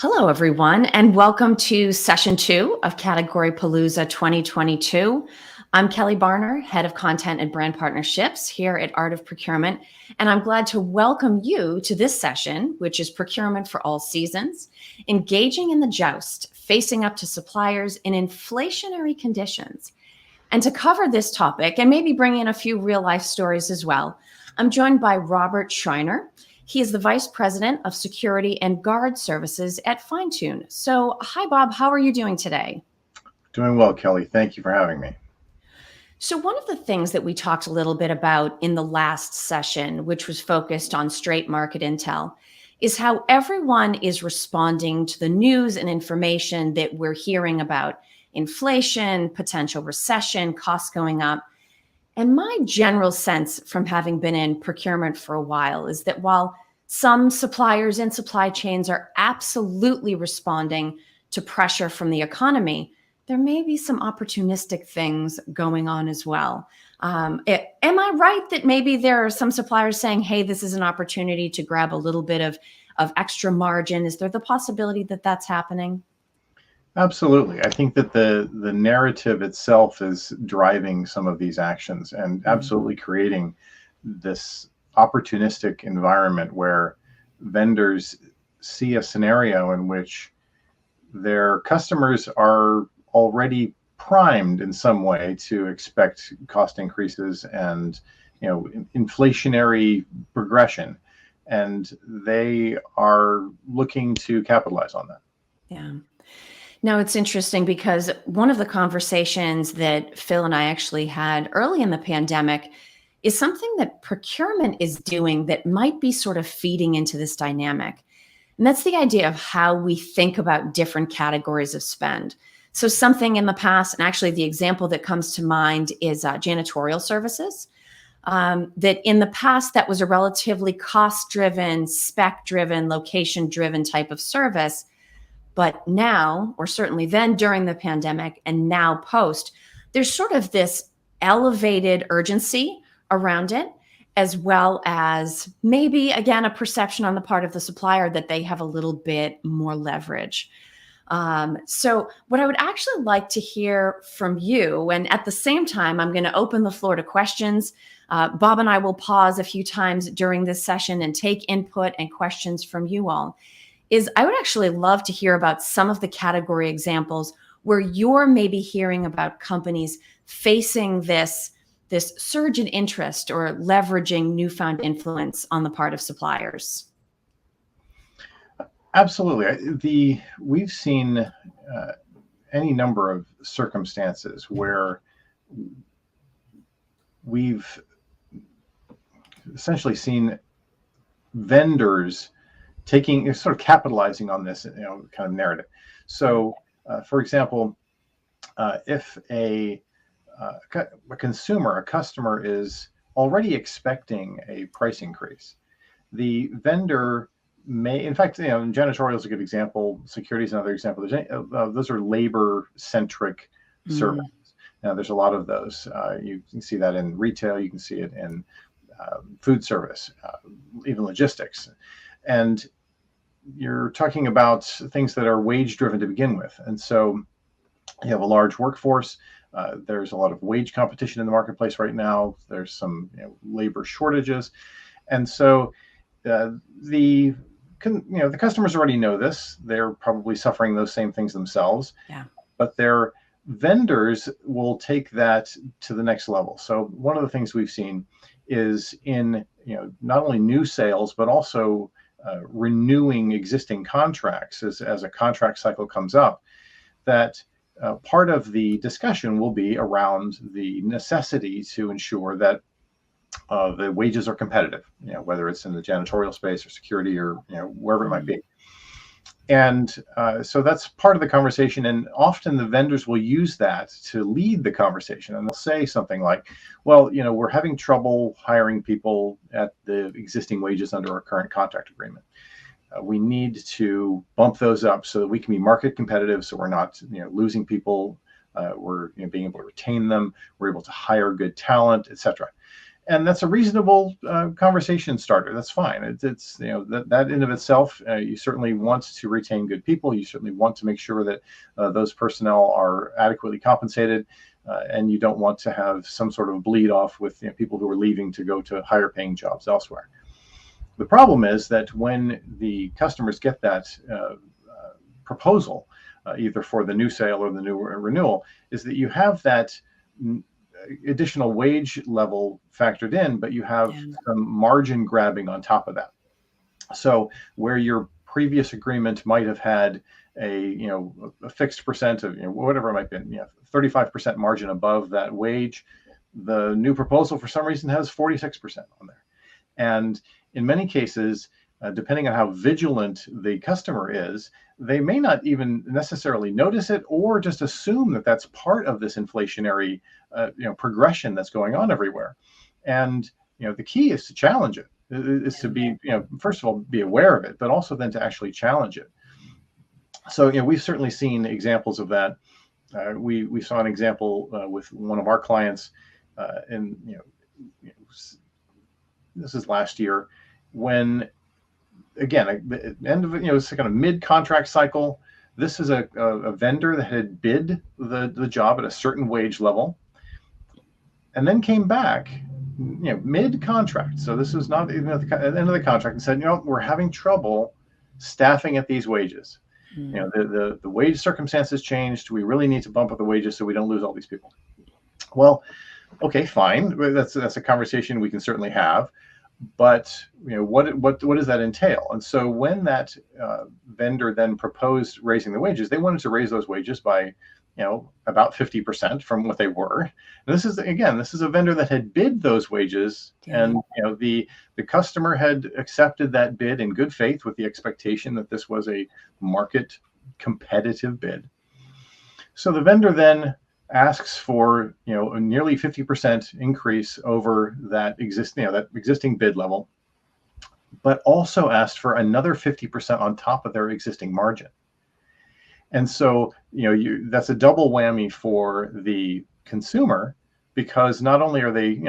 Hello, everyone, and welcome to session 2 of Category Palooza 2022. I'm Kelly Barner, Head of Content and Brand Partnerships here at Art of Procurement, and I'm glad to welcome you to this session, which is Procurement for All Seasons, engaging in the Joust, facing up to suppliers in inflationary conditions. And to cover this topic and maybe bring in a few real-life stories as well, I'm joined by Robert Schreiner. He is the Vice President of Security and Guard Services at Fine-Tune. So, hi, Bob. How are you doing today? Doing well, Kelly. Thank you for having me. So, one of the things that we talked a little bit about in the last session, which was focused on straight market intel, is how everyone is responding to the news and information that we're hearing about inflation, potential recession, costs going up. And my general sense from having been in procurement for a while is that while some suppliers and supply chains are absolutely responding to pressure from the economy, there may be some opportunistic things going on as well. Am I right that maybe there are some suppliers saying, hey, this is an opportunity to grab a little bit of extra margin? Is there the possibility that that's happening? Absolutely. I think that the narrative itself is driving some of these actions and absolutely creating this opportunistic environment where vendors see a scenario in which their customers are already primed in some way to expect cost increases and inflationary progression, and they are looking to capitalize on that. Yeah. Now, it's interesting because one of the conversations that Phil and I actually had early in the pandemic is something that procurement is doing that might be sort of feeding into this dynamic. And that's the idea of how we think about different categories of spend. So something in the past, and actually the example that comes to mind is janitorial services. That in the past, that was a relatively cost-driven, spec-driven, location-driven type of service. But now, or certainly then during the pandemic and now post, there's sort of this elevated urgency around it, as well as maybe, again, a perception on the part of the supplier that they have a little bit more leverage. So what I would actually like to hear from you, and at the same time, I'm going to open the floor to questions. Bob and I will pause a few times during this session and take input and questions from you all. I would actually love to hear about some of the category examples where you're maybe hearing about companies facing this surge in interest or leveraging newfound influence on the part of suppliers. Absolutely. We've seen any number of circumstances where we've essentially seen vendors sort of capitalizing on this, kind of narrative. So, for example, if a consumer, a customer is already expecting a price increase, the vendor may, in fact, janitorial is a good example. Security is another example. Those are labor-centric services. Now, there's a lot of those. You can see that in retail. You can see it in food service, even logistics. And you're talking about things that are wage driven to begin with. And so you have a large workforce. There's a lot of wage competition in the marketplace right now. There's some labor shortages. And so the customers already know this. They're probably suffering those same things themselves. Yeah. But their vendors will take that to the next level. So one of the things we've seen is in not only new sales, but also renewing existing contracts as a contract cycle comes up, that part of the discussion will be around the necessity to ensure that the wages are competitive, whether it's in the janitorial space or security or wherever it might be. And so that's part of the conversation. And often the vendors will use that to lead the conversation. And they'll say something like, well, we're having trouble hiring people at the existing wages under our current contract agreement. We need to bump those up so that we can be market competitive, so we're not losing people. We're being able to retain them. We're able to hire good talent, etc. And that's a reasonable conversation starter. That's fine. It's that in of itself, you certainly want to retain good people. You certainly want to make sure that those personnel are adequately compensated, and you don't want to have some sort of bleed off with people who are leaving to go to higher paying jobs elsewhere. The problem is that when the customers get that proposal, either for the new sale or the new renewal, is that you have that additional wage level factored in, but you have some margin grabbing on top of that. So where your previous agreement might have had a fixed percent of whatever it might be, 35% margin above that wage, the new proposal for some reason has 46% on there. And in many cases, depending on how vigilant the customer is, they may not even necessarily notice it, or just assume that that's part of this inflationary progression that's going on everywhere. And the key is to challenge it, is to be, first of all, be aware of it, but also then to actually challenge it. So we've certainly seen examples of that. We saw an example with one of our clients in this is last year, when again, at the end of it's kind of mid-contract cycle. This is a vendor that had bid the job at a certain wage level, and then came back, mid-contract. So this was not even at the end of the contract, and said, we're having trouble staffing at these wages. The wage circumstances changed. We really need to bump up the wages so we don't lose all these people. Well, okay, fine. That's a conversation we can certainly have. But what does that entail? And so when that vendor then proposed raising the wages, they wanted to raise those wages by about 50% from what they were. And this is a vendor that had bid those wages, and the customer had accepted that bid in good faith with the expectation that this was a market competitive bid. So the vendor then asks for a nearly 50% increase over that existing bid level, but also asked for another 50% on top of their existing margin. And so that's a double whammy for the consumer, because not only are they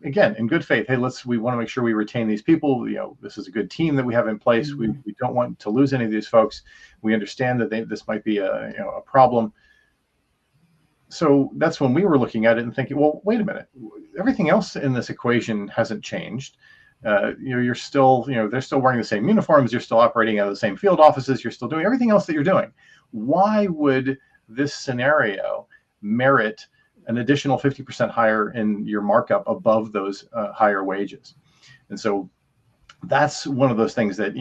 again in good faith, hey, we want to make sure we retain these people. This is a good team that we have in place. We don't want to lose any of these folks. We understand that this might be a problem. So that's when we were looking at it and thinking, well, wait a minute, everything else in this equation hasn't changed. You're still, they're still wearing the same uniforms. You're still operating out of the same field offices. You're still doing everything else that you're doing. Why would this scenario merit an additional 50% higher in your markup above those higher wages? And so that's one of those things that,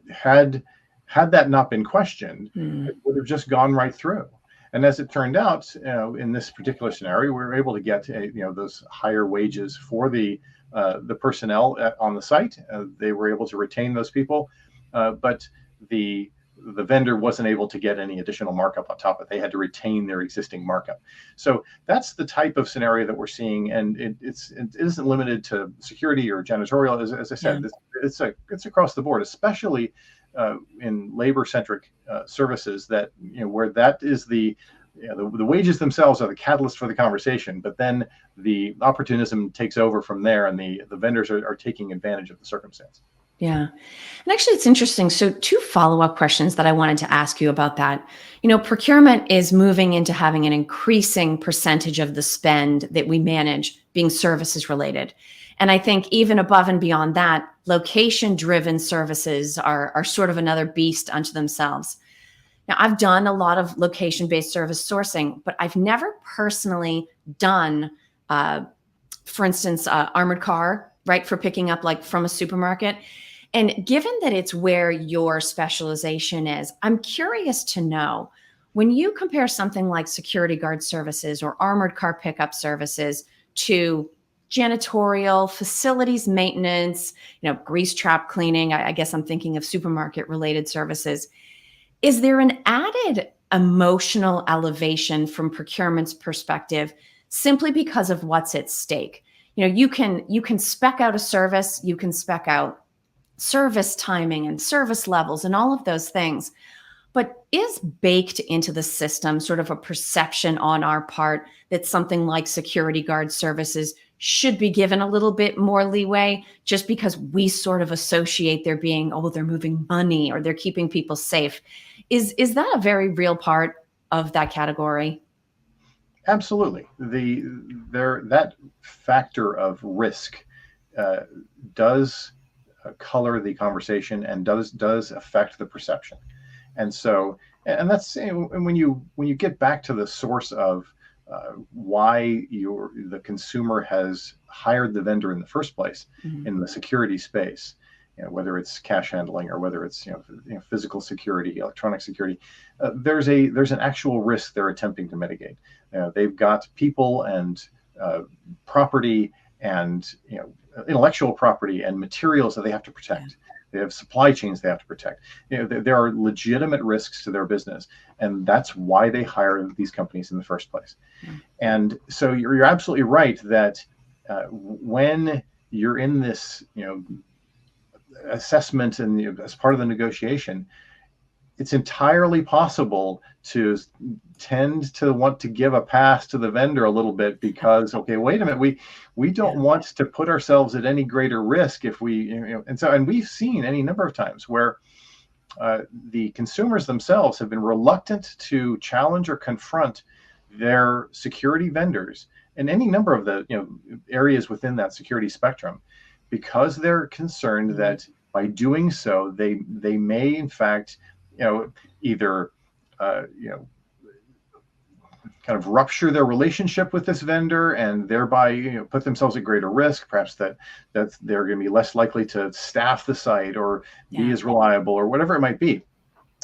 had that not been questioned, it would have just gone right through. And as it turned out, in this particular scenario, we were able to get those higher wages for the personnel on the site. They were able to retain those people, but the vendor wasn't able to get any additional markup on top of it. They had to retain their existing markup. So that's the type of scenario that we're seeing, and it isn't limited to security or janitorial. As I said, it's across the board, especially in labor-centric services that where that is the wages themselves are the catalyst for the conversation, but then the opportunism takes over from there, and the vendors are taking advantage of the circumstance. Yeah. And actually, it's interesting. So 2 follow-up questions that I wanted to ask you about that. Procurement is moving into having an increasing percentage of the spend that we manage being services related. And I think even above and beyond that, location-driven services are sort of another beast unto themselves. Now, I've done a lot of location-based service sourcing, but I've never personally done, for instance, armored car, right, for picking up like from a supermarket. And given that it's where your specialization is, I'm curious to know, when you compare something like security guard services or armored car pickup services to janitorial, facilities maintenance, grease trap cleaning, I guess I'm thinking of supermarket related services, is there an added emotional elevation from procurement's perspective simply because of what's at stake? You can spec out a service, you can spec out service timing and service levels and all of those things. But is baked into the system sort of a perception on our part that something like security guard services should be given a little bit more leeway just because we sort of associate there being, oh, they're moving money or they're keeping people safe. Is that a very real part of that category? Absolutely. That factor of risk uh, does color the conversation and does affect the perception. And so, and that's when you get back to the source of why the consumer has hired the vendor in the first place Mhm. in the security space, whether it's cash handling or whether it's physical security, electronic security, there's an actual risk they're attempting to mitigate. They've got people and property and intellectual property and materials that they have to protect. They have supply chains they have to protect. There are legitimate risks to their business, and that's why they hire these companies in the first place. Yeah. And so you're absolutely right that when you're in this, assessment and as part of the negotiation, it's entirely possible to tend to want to give a pass to the vendor a little bit because, okay, wait a minute, we don't want to put ourselves at any greater risk if we, and we've seen any number of times where the consumers themselves have been reluctant to challenge or confront their security vendors in any number of the areas within that security spectrum, because they're concerned that by doing so they may in fact either kind of rupture their relationship with this vendor and thereby put themselves at greater risk, perhaps that they're going to be less likely to staff the site or be as reliable or whatever it might be.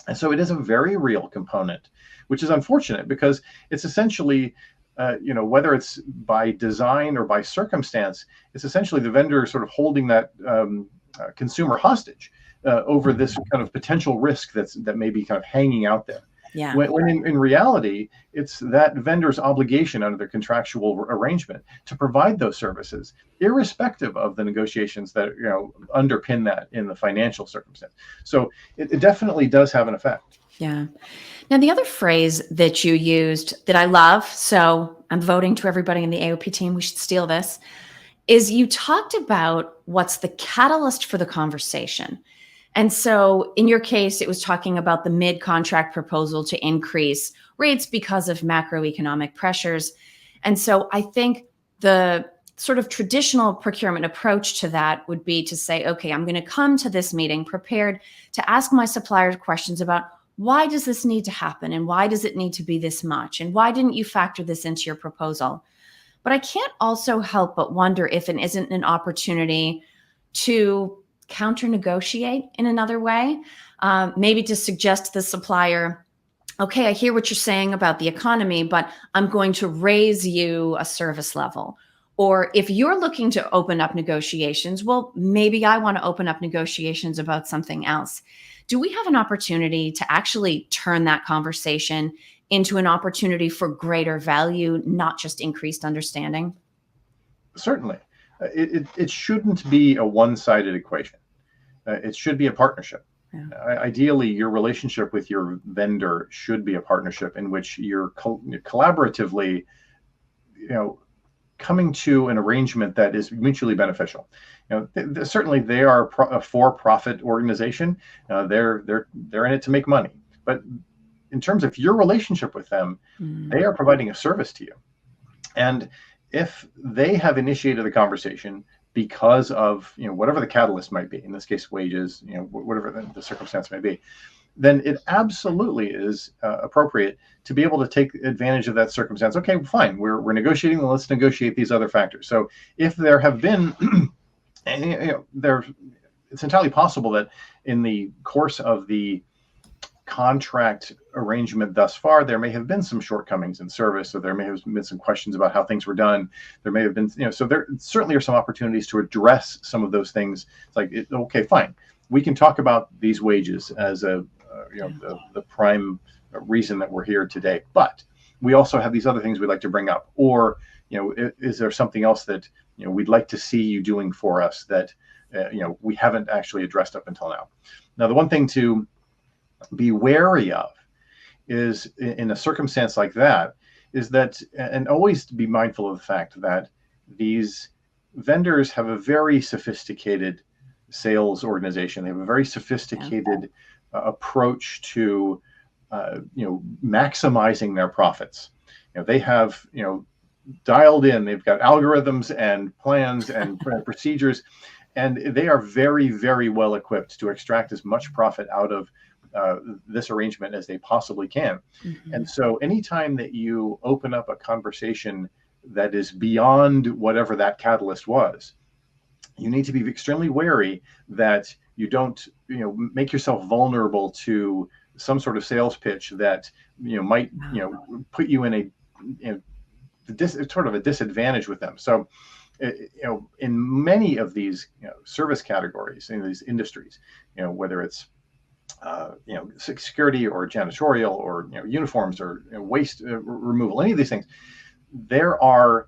And so it is a very real component, which is unfortunate because it's essentially whether it's by design or by circumstance, it's essentially the vendor sort of holding that consumer hostage over this kind of potential risk that may be kind of hanging out there. Yeah. When in reality, it's that vendor's obligation under their contractual arrangement to provide those services, irrespective of the negotiations that underpin that in the financial circumstance. So it definitely does have an effect. Yeah. Now, the other phrase that you used that I love, so I'm voting to everybody in the AOP team, we should steal this, is you talked about what's the catalyst for the conversation. And so in your case, it was talking about the mid-contract proposal to increase rates because of macroeconomic pressures. And so I think the sort of traditional procurement approach to that would be to say, okay, I'm going to come to this meeting prepared to ask my suppliers questions about why does this need to happen? And why does it need to be this much? And why didn't you factor this into your proposal? But I can't also help but wonder if it isn't an opportunity to counter negotiate in another way, maybe to suggest to the supplier, okay, I hear what you're saying about the economy, but I'm going to raise you a service level. Or if you're looking to open up negotiations, well, maybe I want to open up negotiations about something else. Do we have an opportunity to actually turn that conversation into an opportunity for greater value, not just increased understanding? Certainly. It shouldn't be a one-sided equation. It should be a partnership. Yeah. Ideally, your relationship with your vendor should be a partnership in which you're collaboratively, coming to an arrangement that is mutually beneficial. Certainly they are a for-profit organization. They're in it to make money. But in terms of your relationship with them, they are providing a service to you. And if they have initiated the conversation because of whatever the catalyst might be, in this case wages, whatever the circumstance may be, then it absolutely is appropriate to be able to take advantage of that circumstance. Okay, fine, we're negotiating, let's negotiate these other factors. So if there have been it's entirely possible that in the course of the contract arrangement thus far, there may have been some shortcomings in service, or there may have been some questions about how things were done. There may have been, so there certainly are some opportunities to address some of those things. It's like, okay, fine, we can talk about these wages as the prime reason that we're here today, but we also have these other things we'd like to bring up. Or, is there something else that we'd like to see you doing for us that we haven't actually addressed up until now? Now, the one thing to be wary of is in a circumstance like that is that, and always be mindful of the fact that these vendors have a very sophisticated sales organization. They have a very sophisticated approach to maximizing their profits. They have dialed in. They've got algorithms and plans and procedures, and they are very, very well equipped to extract as much profit out of this arrangement as they possibly can. Mm-hmm. And so anytime that you open up a conversation that is beyond whatever that catalyst was, you need to be extremely wary that you don't make yourself vulnerable to some sort of sales pitch that might put you in sort of a disadvantage with them. So in many of these service categories, in these industries, whether it's security or janitorial or uniforms or waste removal, any of these things, there are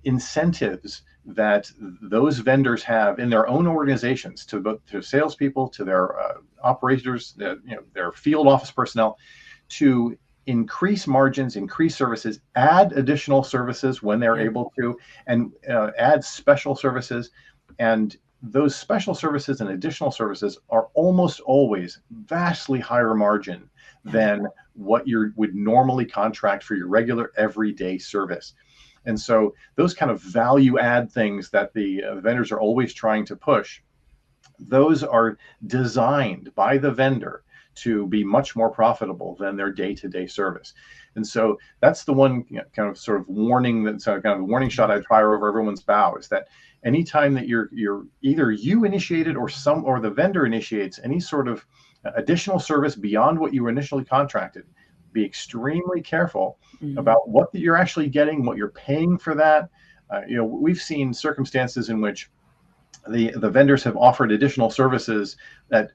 incentives that those vendors have in their own organizations to salespeople, to their operators, their field office personnel, to increase margins, increase services, add additional services when they're able to, and add special services. And those special services and additional services are almost always vastly higher margin than what you would normally contract for your regular everyday service. And so those kind of value add things that the vendors are always trying to push, those are designed by the vendor to be much more profitable than their day-to-day service. And so that's the one kind of sort of warning, that's kind of a warning shot I'd fire over everyone's bow, is that anytime that you're either you initiated or the vendor initiates any sort of additional service beyond what you were initially contracted, be extremely careful about what you're actually getting, what you're paying for that. We've seen circumstances in which the vendors have offered additional services at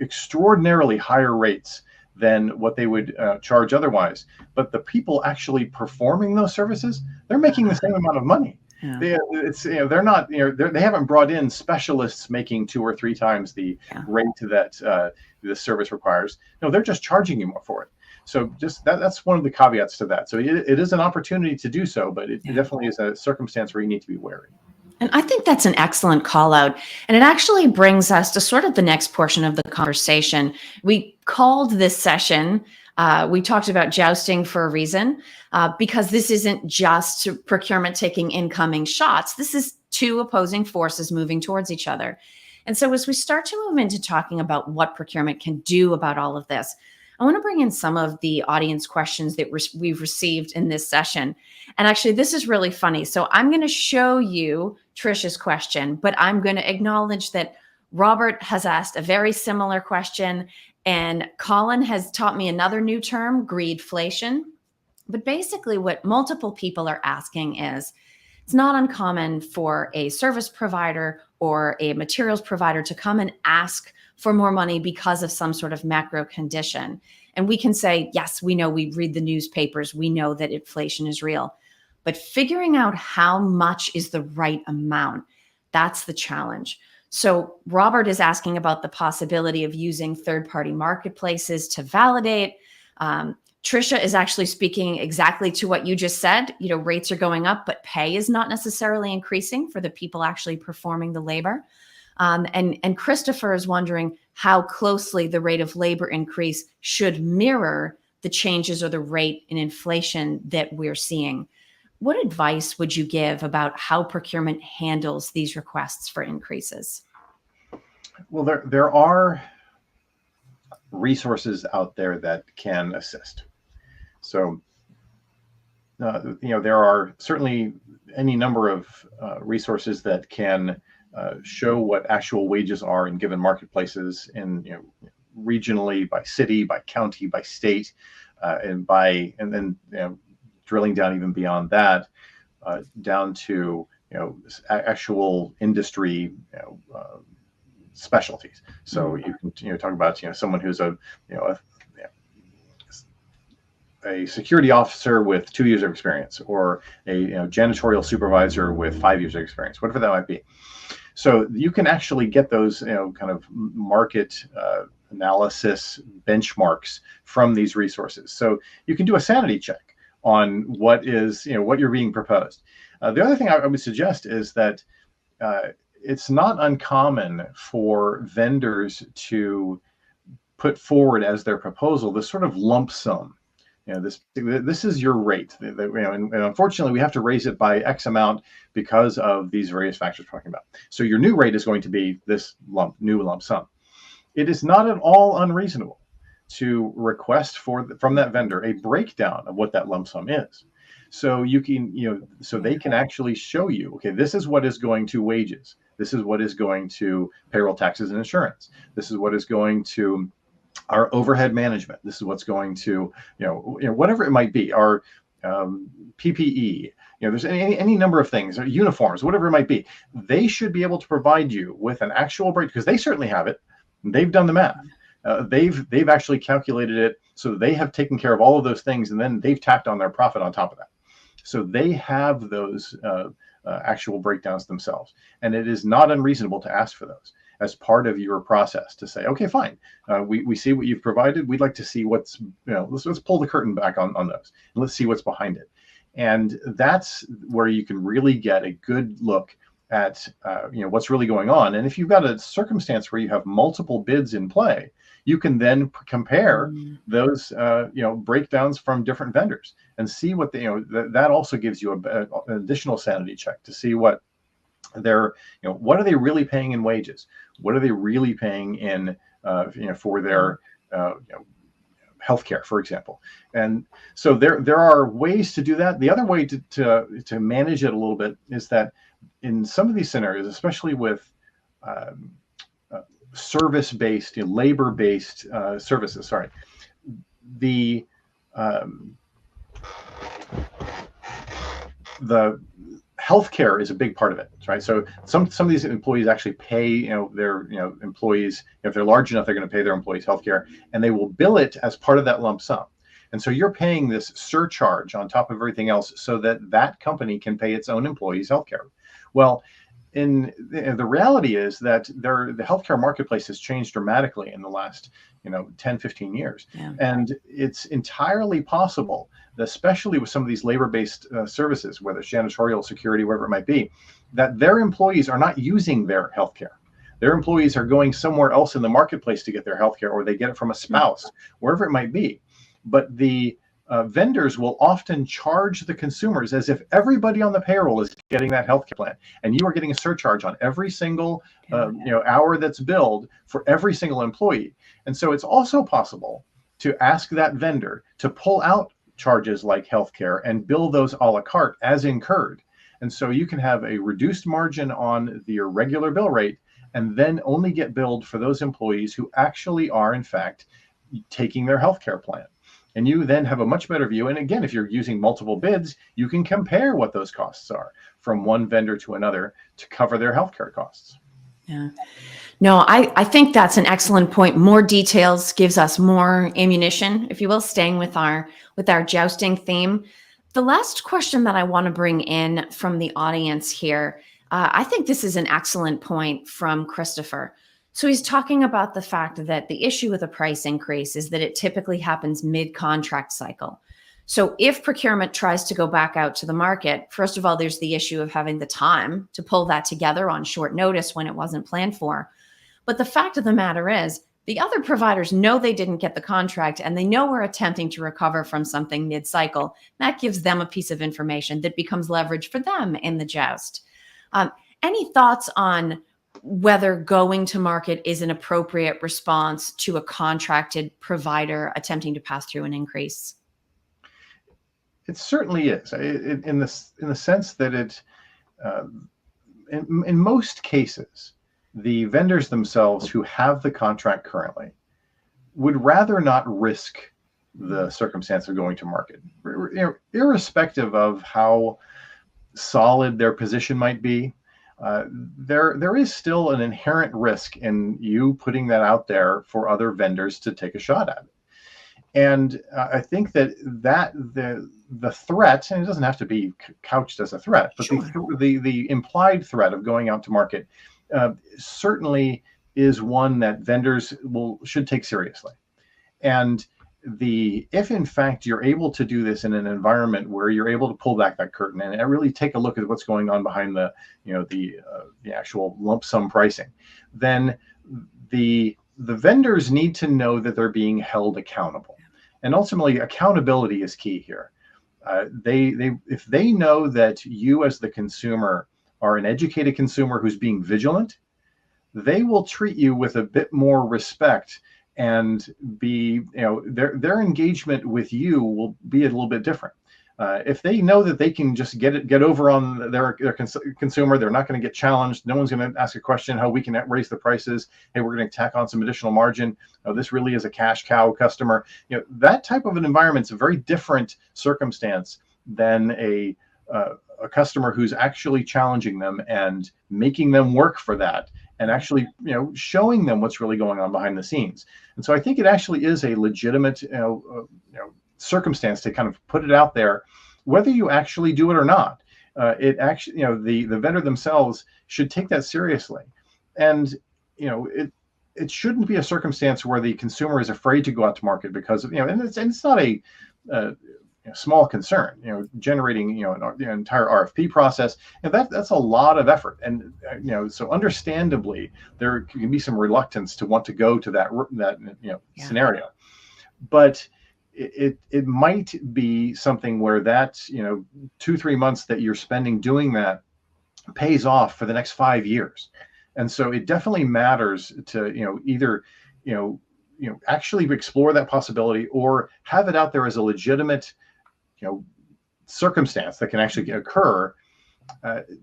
extraordinarily higher rates than what they would charge otherwise. But the people actually performing those services, they're making the same amount of money. Yeah. They're not, they haven't brought in specialists making 2 or 3 times the rate that the service requires. No, they're just charging you more for it. So just that's one of the caveats to that. So it is an opportunity to do so, but it definitely is a circumstance where you need to be wary. And I think that's an excellent call out. And it actually brings us to sort of the next portion of the conversation. We called this session, we talked about jousting for a reason, because this isn't just procurement taking incoming shots. This is 2 opposing forces moving towards each other. And so as we start to move into talking about what procurement can do about all of this, I want to bring in some of the audience questions that we've received in this session. And actually, this is really funny. So I'm going to show you Trisha's question, but I'm going to acknowledge that Robert has asked a very similar question, and Colin has taught me another new term, greedflation. But basically what multiple people are asking is, it's not uncommon for a service provider or a materials provider to come and ask for more money because of some sort of macro condition. And we can say, yes, we know, we read the newspapers, we know that inflation is real. But figuring out how much is the right amount, that's the challenge. So Robert is asking about the possibility of using third-party marketplaces to validate. Trisha is actually speaking exactly to what you just said. Rates are going up, but pay is not necessarily increasing for the people actually performing the labor. And Christopher is wondering how closely the rate of labor increase should mirror the changes or the rate in inflation that we're seeing. What advice would you give about how procurement handles these requests for increases? Well, there are resources out there that can assist. So, there are certainly any number of resources that can show what actual wages are in given marketplaces, and regionally, by city, by county, by state, and then drilling down even beyond that, down to actual industry specialties. So you can talk about someone who's a security officer with 2 years of experience, or a janitorial supervisor with 5 years of experience, whatever that might be. So you can actually get those kind of market analysis benchmarks from these resources. So you can do a sanity check on what you're being proposed. The other thing I would suggest is that it's not uncommon for vendors to put forward as their proposal this sort of lump sum. This is your rate. And unfortunately, we have to raise it by X amount because of these various factors we're talking about. So your new rate is going to be this new lump sum. It is not at all unreasonable to request from that vendor a breakdown of what that lump sum is. So you can, so they can actually show you, okay, this is what is going to wages. This is what is going to payroll taxes and insurance. This is what is going to our overhead management. This is what's going to, whatever it might be, our PPE. There's any number of things, or uniforms, whatever it might be. They should be able to provide you with an actual break, because they certainly have it. They've done the math. They've actually calculated it, so they have taken care of all of those things, and then they've tacked on their profit on top of that. So they have those actual breakdowns themselves, and it is not unreasonable to ask for those as part of your process, to say, okay, fine, we see what you've provided. We'd like to see what's, let's pull the curtain back on those, and let's see what's behind it. And that's where you can really get a good look at what's really going on. And if you've got a circumstance where you have multiple bids in play, you can then compare those breakdowns from different vendors and see what that also gives you an additional sanity check to see what they're, what are they really paying in wages? What are they really paying in for their healthcare, for example? And so there are ways to do that. The other way to manage it a little bit is that in some of these scenarios, especially with service-based, labor-based services, the healthcare is a big part of it, right? So some of these employees actually pay, their employees, if they're large enough, they're going to pay their employees healthcare, and they will bill it as part of that lump sum. And so you're paying this surcharge on top of everything else, so that company can pay its own employees healthcare. Well, the reality is that the healthcare marketplace has changed dramatically in the last 10, 15 years. Yeah. And it's entirely possible, especially with some of these labor-based services, whether it's janitorial, security, wherever it might be, that their employees are not using their healthcare. Their employees are going somewhere else in the marketplace to get their healthcare, or they get it from a spouse, wherever it might be. But the vendors will often charge the consumers as if everybody on the payroll is getting that healthcare plan, and you are getting a surcharge on every single hour that's billed for every single employee. And so it's also possible to ask that vendor to pull out charges like healthcare and bill those a la carte as incurred. And so you can have a reduced margin on your regular bill rate, and then only get billed for those employees who actually are, in fact, taking their healthcare plan. And you then have a much better view. And again, if you're using multiple bids, you can compare what those costs are from one vendor to another to cover their healthcare costs. Yeah. No, I think that's an excellent point. More details gives us more ammunition, if you will, staying with our jousting theme. The last question that I want to bring in from the audience here, I think this is an excellent point from Christopher. So he's talking about the fact that the issue with a price increase is that it typically happens mid-contract cycle. So if procurement tries to go back out to the market, first of all, there's the issue of having the time to pull that together on short notice when it wasn't planned for. But the fact of the matter is, the other providers know they didn't get the contract, and they know we're attempting to recover from something mid-cycle. That gives them a piece of information that becomes leverage for them in the joust. Any thoughts on whether going to market is an appropriate response to a contracted provider attempting to pass through an increase? It certainly is, in the sense that it, in most cases, the vendors themselves who have the contract currently would rather not risk the circumstance of going to market, irrespective of how solid their position might be. There is still an inherent risk in you putting that out there for other vendors to take a shot at it. And I think that the threat, and it doesn't have to be couched as a threat, but sure, the implied threat of going out to market certainly is one that vendors should take seriously. And if in fact you're able to do this in an environment where you're able to pull back that curtain and really take a look at what's going on behind the actual lump sum pricing, then the vendors need to know that they're being held accountable. And ultimately, accountability is key here. If they know that you as the consumer are an educated consumer who's being vigilant, they will treat you with a bit more respect, and their engagement with you will be a little bit different. If they know that they can just get over on their consumer, they're not going to get challenged. No one's going to ask a question how we can raise the prices. Hey, we're going to tack on some additional margin. Oh, this really is a cash cow customer. That type of an environment's a very different circumstance than a customer who's actually challenging them and making them work for that, and actually showing them what's really going on behind the scenes. And so I think it actually is a legitimate circumstance to kind of put it out there, whether you actually do it or not. It actually, the vendor themselves should take that seriously. And it shouldn't be a circumstance where the consumer is afraid to go out to market because of, and it's not a small concern, generating, an entire RFP process, and that's a lot of effort. And, so understandably, there can be some reluctance to want to go to that scenario, but it might be something where that, 2-3 months that you're spending doing that pays off for the next 5 years. And so it definitely matters to, either, actually explore that possibility or have it out there as a legitimate, circumstance that can actually occur,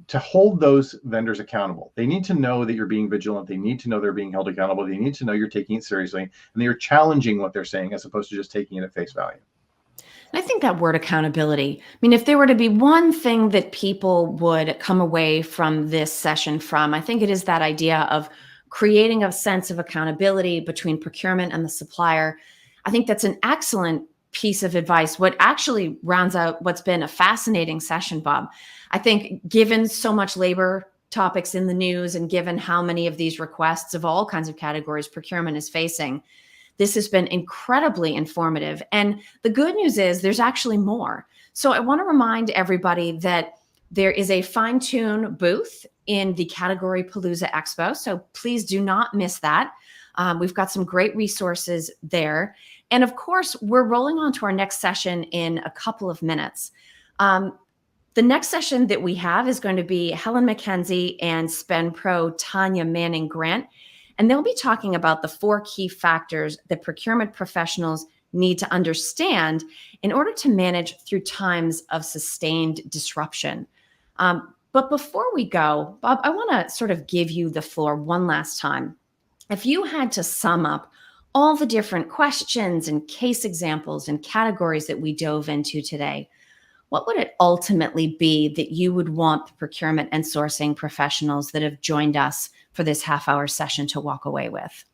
to hold those vendors accountable. They need to know that you're being vigilant. They need to know they're being held accountable. They need to know you're taking it seriously and that you're challenging what they're saying as opposed to just taking it at face value. I think that word accountability, I mean, if there were to be one thing that people would come away from this session from, I think it is that idea of creating a sense of accountability between procurement and the supplier. I think that's an excellent piece of advice. What actually rounds out what's been a fascinating session, Bob. I think given so much labor topics in the news and given how many of these requests of all kinds of categories procurement is facing, this has been incredibly informative. And the good news is there's actually more. So I want to remind everybody that there is a fine-tune booth in the Category Palooza Expo. So please do not miss that. We've got some great resources there. And of course, we're rolling on to our next session in a couple of minutes. The next session that we have is going to be Helen McKenzie and Spend Pro Tanya Manning Grant. And they'll be talking about the 4 key factors that procurement professionals need to understand in order to manage through times of sustained disruption. But before we go, Bob, I want to sort of give you the floor one last time. If you had to sum up all the different questions and case examples and categories that we dove into today, what would it ultimately be that you would want the procurement and sourcing professionals that have joined us for this half-hour session to walk away with?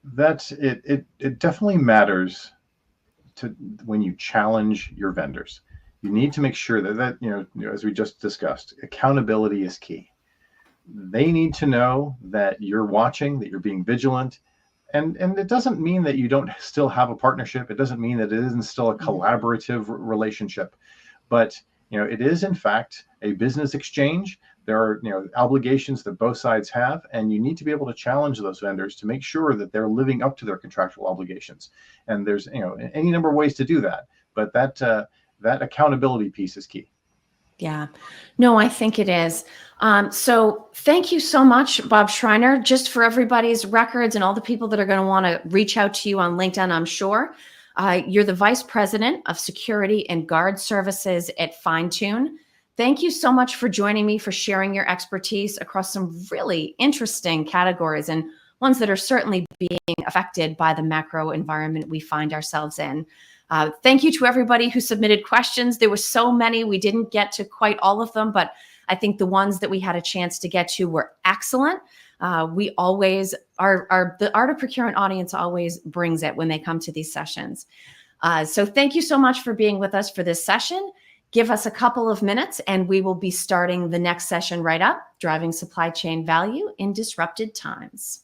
That's it. It definitely matters to when you challenge your vendors. You need to make sure that as we just discussed, accountability is key. They need to know that you're watching, that you're being vigilant. And it doesn't mean that you don't still have a partnership. It doesn't mean that it isn't still a collaborative relationship. But it is in fact a business exchange. There are obligations that both sides have, and you need to be able to challenge those vendors to make sure that they're living up to their contractual obligations. And there's any number of ways to do that, but that accountability piece is key. Yeah, no, I think it is. So thank you so much, Bob Schreiner, just for everybody's records and all the people that are going to want to reach out to you on LinkedIn, I'm sure. You're the Vice President of Security and Guard Services at Fine-Tune. Thank you so much for joining me, for sharing your expertise across some really interesting categories and ones that are certainly being affected by the macro environment we find ourselves in. Thank you to everybody who submitted questions. There were so many. We didn't get to quite all of them, but I think the ones that we had a chance to get to were excellent. We always, the Art of Procurement audience always brings it when they come to these sessions. So thank you so much for being with us for this session. Give us a couple of minutes and we will be starting the next session right up, Driving Supply Chain Value in Disrupted Times.